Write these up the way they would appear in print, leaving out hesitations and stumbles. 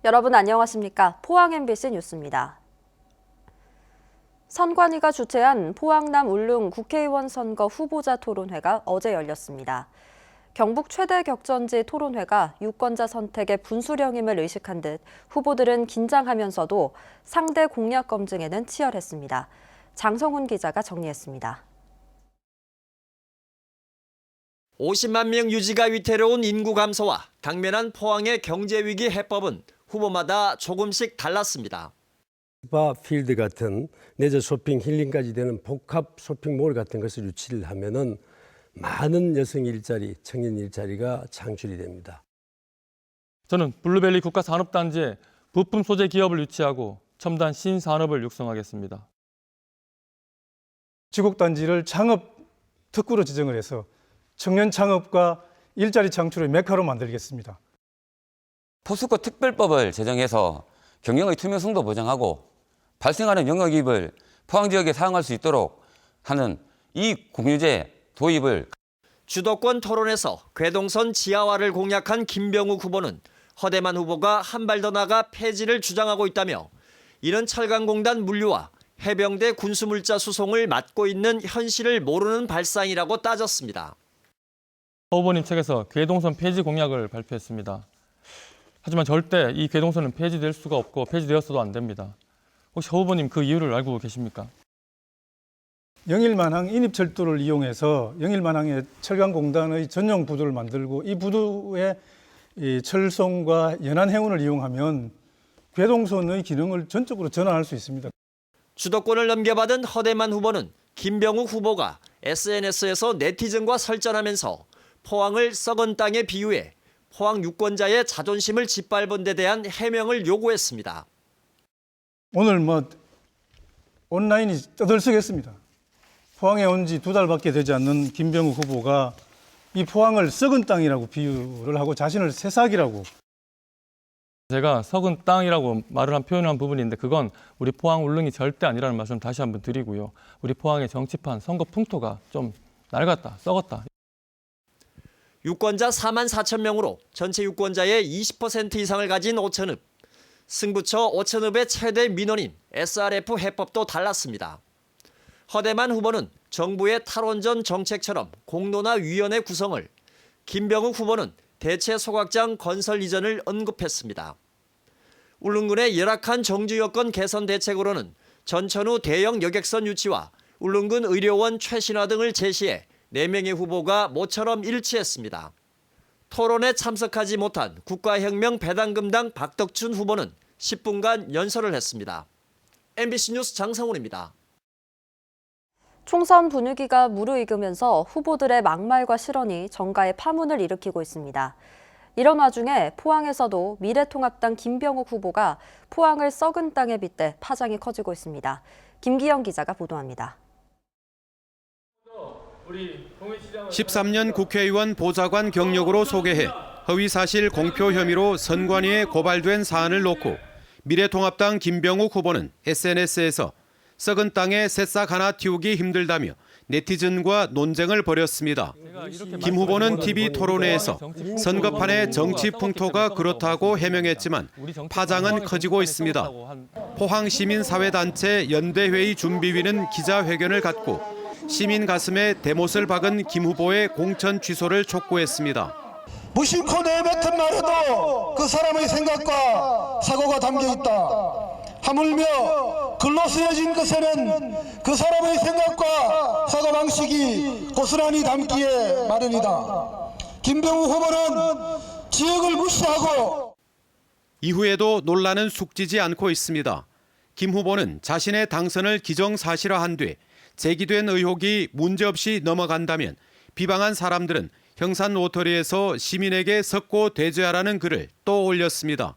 여러분 안녕하십니까? 포항 MBC 뉴스입니다. 선관위가 주최한 포항남 울릉 국회의원 선거 후보자 토론회가 어제 열렸습니다. 경북 최대 격전지 토론회가 유권자 선택의 분수령임을 의식한 듯 후보들은 긴장하면서도 상대 공약 검증에는 치열했습니다. 장성훈 기자가 정리했습니다. 50만 명 유지가 위태로운 인구 감소와 당면한 포항의 경제위기 해법은 후보마다 조금씩 달랐습니다. 스파 필드 같은 레저 쇼핑 힐링까지 되는 복합 쇼핑몰 같은 것을 유치를 하면은 많은 여성 일자리, 청년 일자리가 창출이 됩니다. 저는 블루벨리 국가산업단지에 부품 소재 기업을 유치하고 첨단 신산업을 육성하겠습니다. 지국단지를 창업 특구로 지정을 해서 청년 창업과 일자리 창출의 메카로 만들겠습니다. 포스코 특별법을 제정해서 경영의 투명성도 보장하고 발생하는 영역이익을 포항 지역에 사용할 수 있도록 하는 이 공유제 도입을. 주도권 토론에서 괴동선 지하화를 공약한 김병욱 후보는 허대만 후보가 한 발 더 나가 폐지를 주장하고 있다며 이런 철강공단 물류와 해병대 군수물자 수송을 맡고 있는 현실을 모르는 발상이라고 따졌습니다. 허 후보님 측에서 괴동선 폐지 공약을 발표했습니다. 하지만 절대 이 괴동선은 폐지될 수가 없고 폐지되었어도 안 됩니다. 혹시 허 후보님 그 이유를 알고 계십니까? 영일만항 인입철도를 이용해서 영일만항의 철강공단의 전용 부두를 만들고 이 부두에 철송과 연안해운을 이용하면 괴동선의 기능을 전적으로 전환할 수 있습니다. 주도권을 넘겨받은 허대만 후보는 김병욱 후보가 SNS에서 네티즌과 설전하면서 포항을 썩은 땅에 비유해 포항 유권자의 자존심을 짓밟은 데 대한 해명을 요구했습니다. 오늘 온라인이 떠들썩했습니다. 포항에 온 지 2달밖에 되지 않는 김병욱 후보가 이 포항을 썩은 땅이라고 비유를 하고 자신을 새싹이라고. 제가 썩은 땅이라고 표현한 부분인데 그건 우리 포항 울릉이 절대 아니라는 말씀 다시 한번 드리고요. 우리 포항의 정치판 선거 풍토가 좀 낡았다, 썩었다. 유권자 4만 4천 명으로 전체 유권자의 20% 이상을 가진 오천읍. 승부처 오천읍의 최대 민원인 SRF 해법도 달랐습니다. 허대만 후보는 정부의 탈원전 정책처럼 공론화 위원회 구성을, 김병욱 후보는 대체 소각장 건설 이전을 언급했습니다. 울릉군의 열악한 정주 여건 개선 대책으로는 전천후 대형 여객선 유치와 울릉군 의료원 최신화 등을 제시해 4명의 후보가 모처럼 일치했습니다. 토론에 참석하지 못한 국가혁명 배당금당 박덕춘 후보는 10분간 연설을 했습니다. MBC 뉴스 장성훈입니다. 총선 분위기가 무르익으면서 후보들의 막말과 실언이 정가의 파문을 일으키고 있습니다. 이런 와중에 포항에서도 미래통합당 김병욱 후보가 포항을 썩은 땅에 빗대 파장이 커지고 있습니다. 김기영 기자가 보도합니다. 13년 국회의원 보좌관 경력으로 소개해 허위사실 공표 혐의로 선관위에 고발된 사안을 놓고 미래통합당 김병욱 후보는 SNS에서 썩은 땅에 새싹 하나 틔우기 힘들다며 네티즌과 논쟁을 벌였습니다. 김 후보는 TV 토론회에서 선거판의 정치 풍토가 그렇다고 해명했지만 파장은 커지고 있습니다. 포항시민사회단체 연대회의 준비위는 기자회견을 갖고 시민 가슴에 대못을 박은 김 후보의 공천 취소를 촉구했습니다. 무심코 내뱉은 말에도 그 사람의 생각과 사고가 담겨있다. 하물며 글로 쓰여진 것에는 그 사람의 생각과 사고방식이 고스란히 담기에 마련이다. 김병욱 후보는 지역을 무시하고. 이후에도 논란은 숙지지 않고 있습니다. 김 후보는 자신의 당선을 기정사실화한 뒤 제기된 의혹이 문제없이 넘어간다면 비방한 사람들은 형산 로터리에서 시민에게 석고 대죄하라는 글을 또 올렸습니다.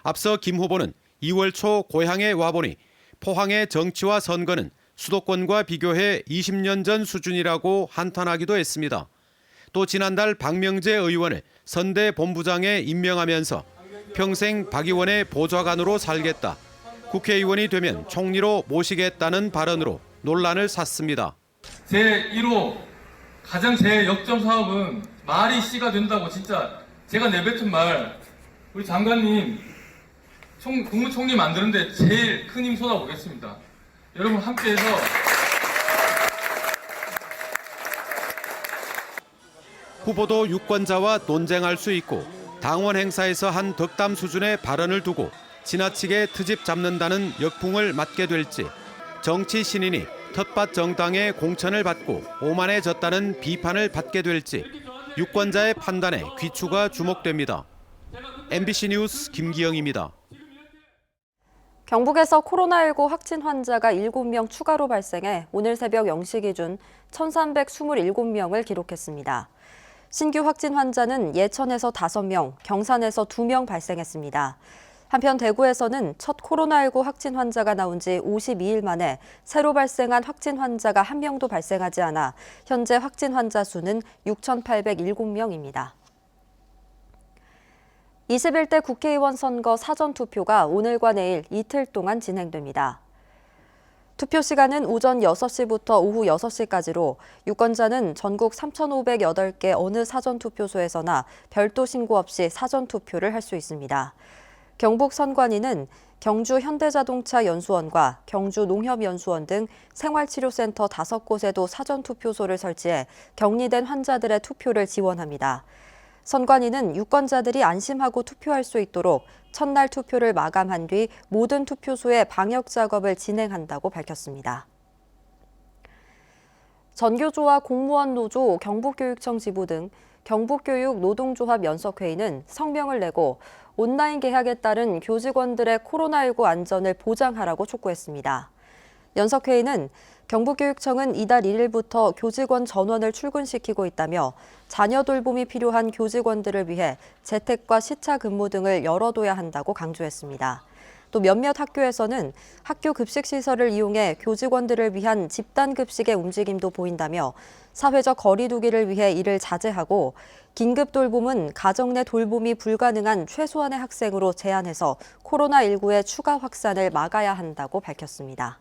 앞서 김 후보는 2월 초 고향에 와보니 포항의 정치와 선거는 수도권과 비교해 20년 전 수준이라고 한탄하기도 했습니다. 또 지난달 박명재 의원을 선대 본부장에 임명하면서 평생 박 의원의 보좌관으로 살겠다. 국회의원이 되면 총리로 모시겠다는 발언으로 논란을 샀습니다. 제1호 가장 제일 역점 사업은 말이 씨가 된다고 진짜 제가 내뱉은 말 우리 장관님 국무총리 만드는데 제일 큰 힘 쏟아보겠습니다. 여러분 함께해서 후보도 유권자와 논쟁할 수 있고 당원 행사에서 한 덕담 수준의 발언을 두고 지나치게 트집 잡는다는 역풍을 맞게 될지, 정치 신인이 텃밭 정당의 공천을 받고 오만해졌다는 비판을 받게 될지 유권자의 판단에 귀추가 주목됩니다. MBC 뉴스 김기영입니다. 경북에서 코로나19 확진 환자가 7명 추가로 발생해 오늘 새벽 0시 기준 1,327명을 기록했습니다. 신규 확진 환자는 예천에서 5명, 경산에서 2명 발생했습니다. 한편 대구에서는 첫 코로나19 확진 환자가 나온 지 52일 만에 새로 발생한 확진 환자가 1명도 발생하지 않아 현재 확진 환자 수는 6,807명입니다. 21대 국회의원 선거 사전투표가 오늘과 내일 이틀 동안 진행됩니다. 투표 시간은 오전 6시부터 오후 6시까지로 유권자는 전국 3,508개 어느 사전투표소에서나 별도 신고 없이 사전투표를 할 수 있습니다. 경북 선관위는 경주 현대자동차 연수원과 경주 농협연수원 등 생활치료센터 5곳에도 사전투표소를 설치해 격리된 환자들의 투표를 지원합니다. 선관위는 유권자들이 안심하고 투표할 수 있도록 첫날 투표를 마감한 뒤 모든 투표소에 방역 작업을 진행한다고 밝혔습니다. 전교조와 공무원 노조, 경북교육청 지부 등 경북교육 노동조합 연석회의는 성명을 내고 온라인 개학에 따른 교직원들의 코로나19 안전을 보장하라고 촉구했습니다. 연석회의는 경북교육청은 이달 1일부터 교직원 전원을 출근시키고 있다며 자녀 돌봄이 필요한 교직원들을 위해 재택과 시차 근무 등을 열어둬야 한다고 강조했습니다. 또 몇몇 학교에서는 학교 급식시설을 이용해 교직원들을 위한 집단급식의 움직임도 보인다며 사회적 거리 두기를 위해 이를 자제하고 긴급 돌봄은 가정 내 돌봄이 불가능한 최소한의 학생으로 제한해서 코로나19의 추가 확산을 막아야 한다고 밝혔습니다.